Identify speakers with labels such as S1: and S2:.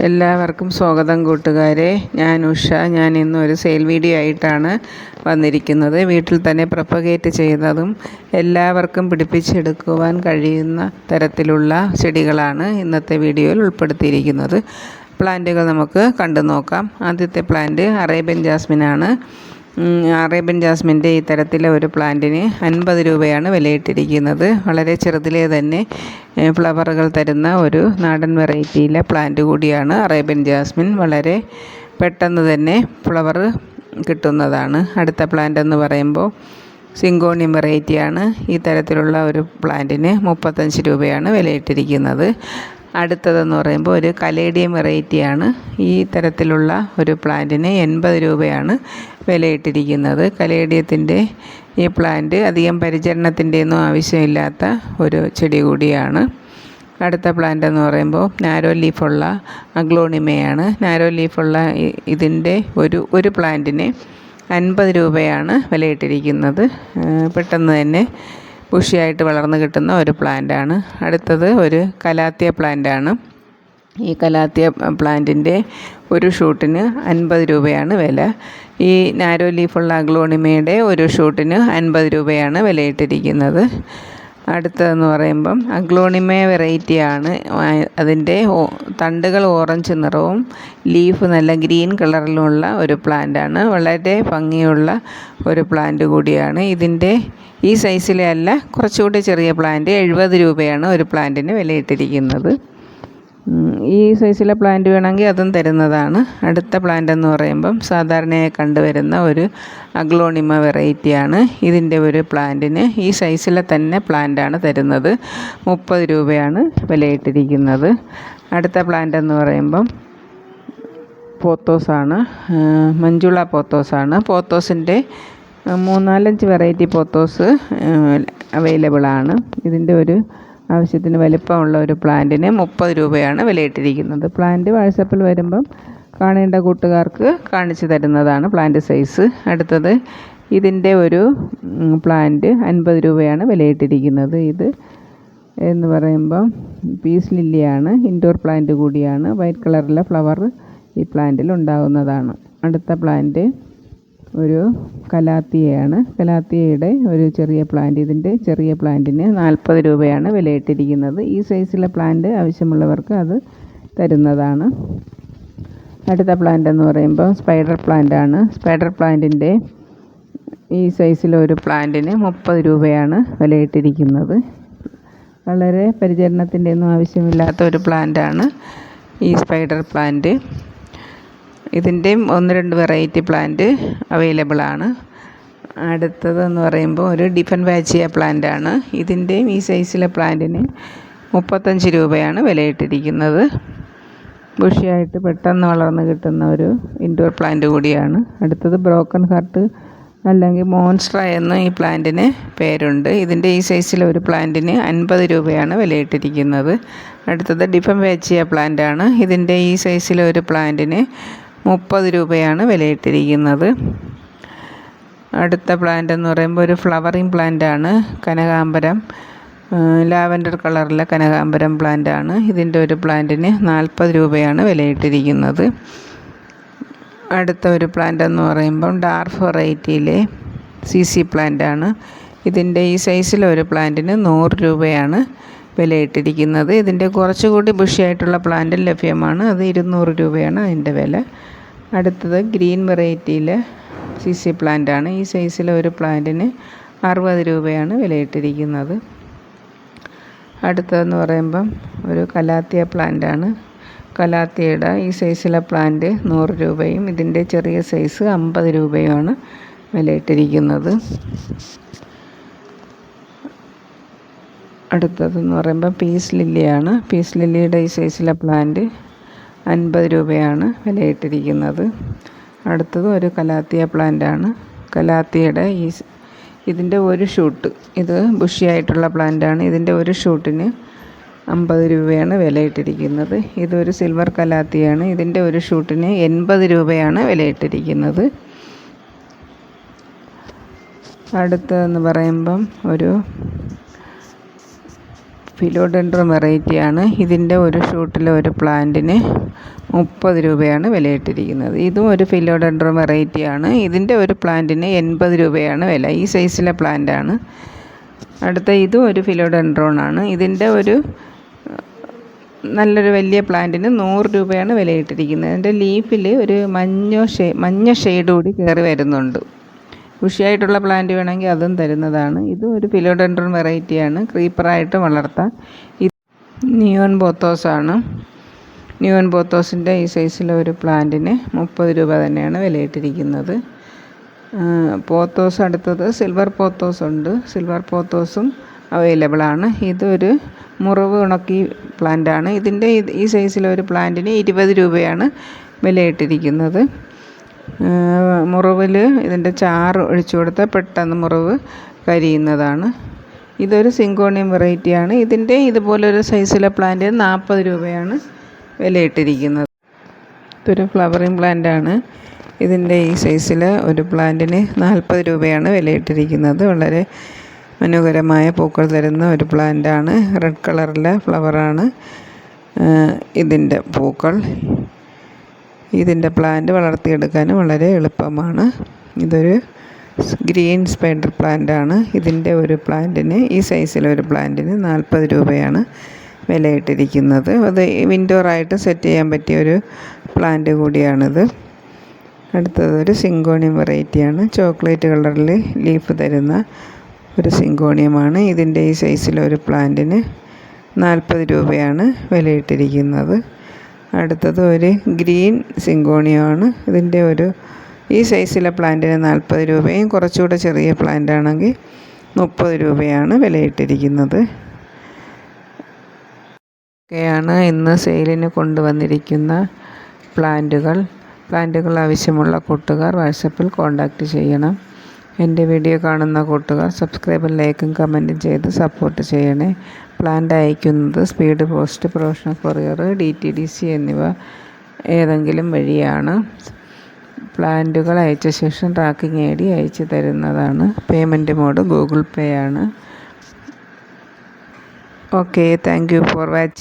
S1: എല്ലാവർക്കും സ്വാഗതം കൂട്ടുകാരെ. ഞാൻ ഉഷ. ഞാൻ ഇന്നൊരു സെയിൽ വീഡിയോ ആയിട്ടാണ് വന്നിരിക്കുന്നത്. വീട്ടിൽ തന്നെ പ്രൊപ്പഗേറ്റ് ചെയ്തതും എല്ലാവർക്കും പിടിപ്പിച്ചെടുക്കുവാൻ കഴിയുന്ന തരത്തിലുള്ള ചെടികളാണ് ഇന്നത്തെ വീഡിയോയിൽ ഉൾപ്പെടുത്തിയിരിക്കുന്നത്. പ്ലാന്റുകൾ നമുക്ക് കണ്ടു നോക്കാം. ആദ്യത്തെ പ്ലാന്റ് അറേബ്യൻ ജാസ്മിനാണ്. അറേബ്യൻ ജാസ്മിൻ്റെ ഈ തരത്തിലെ ഒരു പ്ലാന്റിന് 50 രൂപയാണ് വിലയിട്ടിരിക്കുന്നത്. വളരെ ചെറുതിലേ തന്നെ ഫ്ലവറുകൾ തരുന്ന ഒരു നാടൻ വെറൈറ്റിയിലെ പ്ലാന്റ് കൂടിയാണ് അറേബ്യൻ ജാസ്മിൻ. വളരെ പെട്ടെന്ന് തന്നെ ഫ്ലവർ കിട്ടുന്നതാണ്. അടുത്ത പ്ലാന്റ് എന്ന് പറയുമ്പോൾ സിങ്കോണിയം വെറൈറ്റിയാണ്. ഈ തരത്തിലുള്ള ഒരു പ്ലാന്റിന് 35 രൂപയാണ് വിലയിട്ടിരിക്കുന്നത്. അടുത്തതെന്ന് പറയുമ്പോൾ ഒരു കലേഡിയം വെറൈറ്റിയാണ്. ഈ തരത്തിലുള്ള ഒരു പ്ലാന്റിന് 80 രൂപയാണ് വിലയിട്ടിരിക്കുന്നത്. കലേഡിയത്തിൻ്റെ ഈ പ്ലാന്റ് അധികം പരിചരണത്തിൻ്റെയൊന്നും ആവശ്യമില്ലാത്ത ഒരു ചെടി കൂടിയാണ്. അടുത്ത പ്ലാന്റ് എന്ന് പറയുമ്പോൾ നാരോ ലീഫുള്ള അഗ്ലോണിമയാണ്. നാരോ ലീഫുള്ള ഇതിൻ്റെ ഒരു പ്ലാന്റിന് 50 രൂപയാണ് വിലയിട്ടിരിക്കുന്നത്. പെട്ടെന്ന് തന്നെ ബുഷിയായിട്ട് വളർന്നു കിട്ടുന്ന ഒരു പ്ലാന്റാണ്. അടുത്തത് ഒരു കലാത്തിയ പ്ലാന്റാണ്. ഈ കലാത്തിയ പ്ലാന്റിൻ്റെ ഒരു ഷൂട്ടിന് 50 രൂപയാണ് വില. ഈ നാരോ ലീഫുള്ള അഗ്ലോണിമയുടെ ഒരു ഷൂട്ടിന് 50 രൂപയാണ് വിലയിട്ടിരിക്കുന്നത്. അടുത്തതെന്ന് പറയുമ്പം അഗ്ലോണിമ വെറൈറ്റിയാണ്. അതിൻ്റെ തണ്ടുകൾ ഓറഞ്ച് നിറവും ലീഫ് നല്ല ഗ്രീൻ കളറിലുമുള്ള ഒരു പ്ലാന്റാണ്. വളരെ ഭംഗിയുള്ള ഒരു പ്ലാന്റ് കൂടിയാണ്. ഇതിൻ്റെ ഈ സൈസിലെ അല്ല, കുറച്ചുകൂടി ചെറിയ പ്ലാന്റ് 70 രൂപയാണ് ഒരു പ്ലാന്റിന് വിലയിട്ടിരിക്കുന്നത്. ഈ സൈസിലെ പ്ലാന്റ് വേണമെങ്കിൽ അതും തരുന്നതാണ്. അടുത്ത പ്ലാന്റ് എന്ന് പറയുമ്പം സാധാരണയായി കണ്ടുവരുന്ന ഒരു അഗ്ലോണിമ വെറൈറ്റിയാണ്. ഇതിൻ്റെ ഒരു പ്ലാന്റിന് ഈ സൈസിലെ തന്നെ പ്ലാന്റാണ് തരുന്നത്. 30 രൂപയാണ് വിലയിട്ടിരിക്കുന്നത്. അടുത്ത പ്ലാന്റ് എന്ന് പറയുമ്പം പോത്തോസാണ്. മഞ്ജുള പോത്തോസാണ്. പോത്തോസിൻ്റെ 3-4 വെറൈറ്റി പോത്തോസ് അവൈലബിളാണ്. ഇതിൻ്റെ ഒരു ആവശ്യത്തിന് വലിപ്പമുള്ള ഒരു പ്ലാന്റിന് 30 രൂപയാണ് വിലയിട്ടിരിക്കുന്നത്. പ്ലാന്റ് വാട്സപ്പിൽ വരുമ്പം കാണേണ്ട കൂട്ടുകാർക്ക് കാണിച്ചു തരുന്നതാണ് പ്ലാന്റ് സൈസ്. അടുത്തത് ഇതിൻ്റെ ഒരു പ്ലാന്റ് 50 രൂപയാണ് വിലയിട്ടിരിക്കുന്നത്. ഇത് എന്ന് പറയുമ്പം പീസ് ലില്ലിയാണ്. ഇൻഡോർ പ്ലാന്റ് കൂടിയാണ്. വൈറ്റ് കളറിലെ ഫ്ലവർ ഈ പ്ലാന്റിൽ ഉണ്ടാകുന്നതാണ്. അടുത്ത പ്ലാന്റ് ഒരു കലാത്തിയയാണ്. കലാത്തിയയുടെ ഒരു ചെറിയ പ്ലാന്റ്. ഇതിൻ്റെ ചെറിയ പ്ലാന്റിന് 40 രൂപയാണ് വിലയിട്ടിരിക്കുന്നത്. ഈ സൈസിലെ പ്ലാന്റ് ആവശ്യമുള്ളവർക്ക് അത് തരുന്നതാണ്. അടുത്ത പ്ലാന്റ് എന്ന് പറയുമ്പോൾ സ്പൈഡർ പ്ലാന്റാണ്. സ്പൈഡർ പ്ലാന്റിൻ്റെ ഈ സൈസിലൊരു പ്ലാന്റിന് 30 രൂപയാണ് വിലയിട്ടിരിക്കുന്നത്. വളരെ പരിചരണത്തിൻ്റെ ഒന്നും ആവശ്യമില്ലാത്ത ഒരു പ്ലാന്റാണ് ഈ സ്പൈഡർ പ്ലാന്റ്. ഇതിൻ്റെയും 1-2 വെറൈറ്റി പ്ലാന്റ് അവൈലബിളാണ്. അടുത്തതെന്ന് പറയുമ്പോൾ ഒരു ഡിഫൻവാച്ചിയ പ്ലാന്റാണ്. ഇതിൻ്റെയും ഈ സൈസിലെ പ്ലാന്റിന് 35 രൂപയാണ് വിലയിട്ടിരിക്കുന്നത്. ബുഷിയായിട്ട് പെട്ടെന്ന് വളർന്നു കിട്ടുന്ന ഒരു ഇൻഡോർ പ്ലാന്റ് കൂടിയാണ്. അടുത്തത് ബ്രോക്കൺ ഹാർട്ട് അല്ലെങ്കിൽ മോൺസ്ട്ര എന്ന് ഈ പ്ലാന്റിന് പേരുണ്ട്. ഇതിൻ്റെ ഈ സൈസിലെ ഒരു പ്ലാന്റിന് 50 രൂപയാണ് വിലയിട്ടിരിക്കുന്നത്. അടുത്തത് ഡിഫൻവാച്ചിയ പ്ലാന്റാണ്. ഇതിൻ്റെ ഈ സൈസിലെ ഒരു പ്ലാന്റിന് 30 രൂപയാണ് വിലയിട്ടിരിക്കുന്നത്. അടുത്ത പ്ലാന്റ് എന്ന് പറയുമ്പോൾ ഒരു ഫ്ലവറിങ് പ്ലാന്റാണ്. കനകാംബരം, ലാവൻഡർ കളറിലെ കനകാംബരം പ്ലാന്റാണ്. ഇതിൻ്റെ ഒരു പ്ലാന്റിന് 40 രൂപയാണ് വിലയിട്ടിരിക്കുന്നത്. അടുത്ത ഒരു പ്ലാന്റ് എന്ന് പറയുമ്പം ഡാർഫ് വെറൈറ്റിയിലെ CC പ്ലാന്റാണ്. ഇതിൻ്റെ ഈ സൈസിലെ ഒരു പ്ലാന്റിന് 100 രൂപയാണ് വിലയിട്ടിരിക്കുന്നത്. ഇതിൻ്റെ കുറച്ചുകൂടി ബുഷിയായിട്ടുള്ള പ്ലാന്റും ലഭ്യമാണ്. അത് 200 രൂപയാണ് അതിൻ്റെ വില. അടുത്തത് ഗ്രീൻ വെറൈറ്റിയിലെ CC പ്ലാന്റാണ്. ഈ സൈസിലെ ഒരു പ്ലാന്റിന് 60 രൂപയാണ് വിലയിട്ടിരിക്കുന്നത്. അടുത്തതെന്ന് പറയുമ്പം ഒരു കലാത്തിയ പ്ലാന്റാണ്. കലാത്തിയയുടെ ഈ സൈസിലെ പ്ലാന്റ് 100 രൂപയും ഇതിൻ്റെ ചെറിയ സൈസ് 50 രൂപയുമാണ് വിലയിട്ടിരിക്കുന്നത്. അടുത്തതെന്ന് പറയുമ്പോൾ പീസ് ലില്ലിയാണ്. പീസ് ലില്ലിയുടെ ഈ സൈസിലെ പ്ലാന്റ് 50 രൂപയാണ് വിലയിട്ടിരിക്കുന്നത്. അടുത്തത് ഒരു കലാത്തിയ പ്ലാന്റാണ്. കലാത്തിയയുടെ ഇതിൻ്റെ ഒരു ഷൂട്ട്, ഇത് ബുഷിയായിട്ടുള്ള പ്ലാന്റാണ്. ഇതിൻ്റെ ഒരു ഷൂട്ടിന് 50 രൂപയാണ് വിലയിട്ടിരിക്കുന്നത്. ഇതൊരു സിൽവർ കലാത്തിയാണ്. ഇതിൻ്റെ ഒരു ഷൂട്ടിന് 80 രൂപയാണ് വിലയിട്ടിരിക്കുന്നത്. അടുത്തതെന്ന് പറയുമ്പം ഒരു ഫിലോഡെൻഡ്രോൺ വെറൈറ്റിയാണ്. ഇതിൻ്റെ ഒരു ഷൂട്ടിലെ ഒരു പ്ലാന്റിന് 30 രൂപയാണ് വിലയിട്ടിരിക്കുന്നത്. ഇതും ഒരു ഫിലോഡെൻഡ്രോൺ വെറൈറ്റിയാണ്. ഇതിൻ്റെ ഒരു പ്ലാന്റിന് 80 രൂപയാണ് വില. ഈ സൈസിലെ പ്ലാന്റാണ്. അടുത്ത ഇതും ഒരു ഫിലോഡെൻഡ്രോൺ ആണ്. ഇതിൻ്റെ ഒരു നല്ലൊരു വലിയ പ്ലാന്റിന് 100 രൂപയാണ് വിലയിട്ടിരിക്കുന്നത്. അതിൻ്റെ ലീഫിൽ ഒരു മഞ്ഞ ഷെയ്ഡ് കൂടി കയറി വരുന്നുണ്ട്. ബുഷിയായിട്ടുള്ള പ്ലാന്റ് വേണമെങ്കിൽ അതും തരുന്നതാണ്. ഇതും ഒരു ഫിലോഡെൻഡ്രോൺ വെറൈറ്റിയാണ്. ക്രീപ്പറായിട്ട് വളർത്താം. ഇത് നിയോൺ പോത്തോസാണ്. നിയോൺ പോത്തോസിൻ്റെ ഈ സൈസിലെ ഒരു പ്ലാന്റിന് 30 രൂപ തന്നെയാണ് വിലയിട്ടിരിക്കുന്നത്. പോത്തോസ് അടുത്തത് സിൽവർ പോത്തോസ് ഉണ്ട്. സിൽവർ പോത്തോസും അവൈലബിളാണ്. ഇതൊരു മുറിവ് ഉണക്കി പ്ലാന്റാണ്. ഇതിൻ്റെ ഈ സൈസിലെ ഒരു പ്ലാന്റിന് 20 രൂപയാണ് വിലയിട്ടിരിക്കുന്നത്. മുറിവിൽ ഇതിൻ്റെ ചാറ് ഒഴിച്ചു കൊടുത്താൽ പെട്ടെന്ന് മുറിവ് കരിയുന്നതാണ്. ഇതൊരു സിങ്കോണിയം വെറൈറ്റിയാണ്. ഇതിൻ്റെ ഇതുപോലൊരു സൈസിലെ പ്ലാന്റിന് 40 രൂപയാണ് വിലയിട്ടിരിക്കുന്നത്. ഇതൊരു ഫ്ലവറിങ് പ്ലാന്റാണ്. ഇതിൻ്റെ ഈ സൈസിൽ ഒരു പ്ലാന്റിന് 40 രൂപയാണ് വിലയിട്ടിരിക്കുന്നത്. വളരെ മനോഹരമായ പൂക്കൾ തരുന്ന ഒരു പ്ലാന്റാണ്. റെഡ് കളറിലെ ഫ്ലവറാണ് ഇതിൻ്റെ പൂക്കൾ. ഇതിൻ്റെ പ്ലാന്റ് വളർത്തിയെടുക്കാനും വളരെ എളുപ്പമാണ്. ഇതൊരു ഗ്രീൻ സ്പൈഡർ പ്ലാന്റാണ്. ഇതിൻ്റെ ഒരു പ്ലാന്റിന് ഈ സൈസിലൊരു പ്ലാന്റിന് 40 രൂപയാണ് വിലയിട്ടിരിക്കുന്നത്. അത് ഇൻഡോറായിട്ട് സെറ്റ് ചെയ്യാൻ പറ്റിയൊരു പ്ലാന്റ് കൂടിയാണിത്. അടുത്തതൊരു സിങ്കോണിയം വെറൈറ്റിയാണ്. ചോക്ലേറ്റ് കളറിൽ ലീഫ് തരുന്ന ഒരു സിങ്കോണിയമാണ്. ഇതിൻ്റെ ഈ സൈസിലൊരു പ്ലാന്റിന് 40 രൂപയാണ് വിലയിട്ടിരിക്കുന്നത്. അടുത്തത് ഒരു ഗ്രീൻ സിങ്കോണിയമാണ്. ഇതിൻ്റെ ഈ സൈസിലെ പ്ലാന്റിന് 40 രൂപയും കുറച്ചുകൂടെ ചെറിയ പ്ലാന്റ് ആണെങ്കിൽ 30 രൂപയാണ് വിലയിട്ടിരിക്കുന്നത്. ഒക്കെയാണ് ഇന്ന് സെയിലിന് കൊണ്ടുവന്നിരിക്കുന്ന പ്ലാന്റുകൾ ആവശ്യമുള്ള കൂട്ടുകാർ വാട്സപ്പിൽ കോൺടാക്റ്റ് ചെയ്യണം. എൻ്റെ വീഡിയോ കാണുന്ന കൂട്ടുകാർ സബ്സ്ക്രൈബും ലൈക്കും കമൻറ്റും ചെയ്ത് സപ്പോർട്ട് ചെയ്യണേ. പ്ലാന്റ് അയക്കുന്നത് speed post, professional courier, DTDC എന്നിവ ഏതെങ്കിലും വഴിയാണ്. പ്ലാന്റുകൾ അയച്ച ശേഷം ട്രാക്കിംഗ് ID അയച്ചു തരുന്നതാണ്. പേയ്മെൻറ്റ് മോഡ് ഗൂഗിൾ പേ ആണ്. Okay, thank you for watching.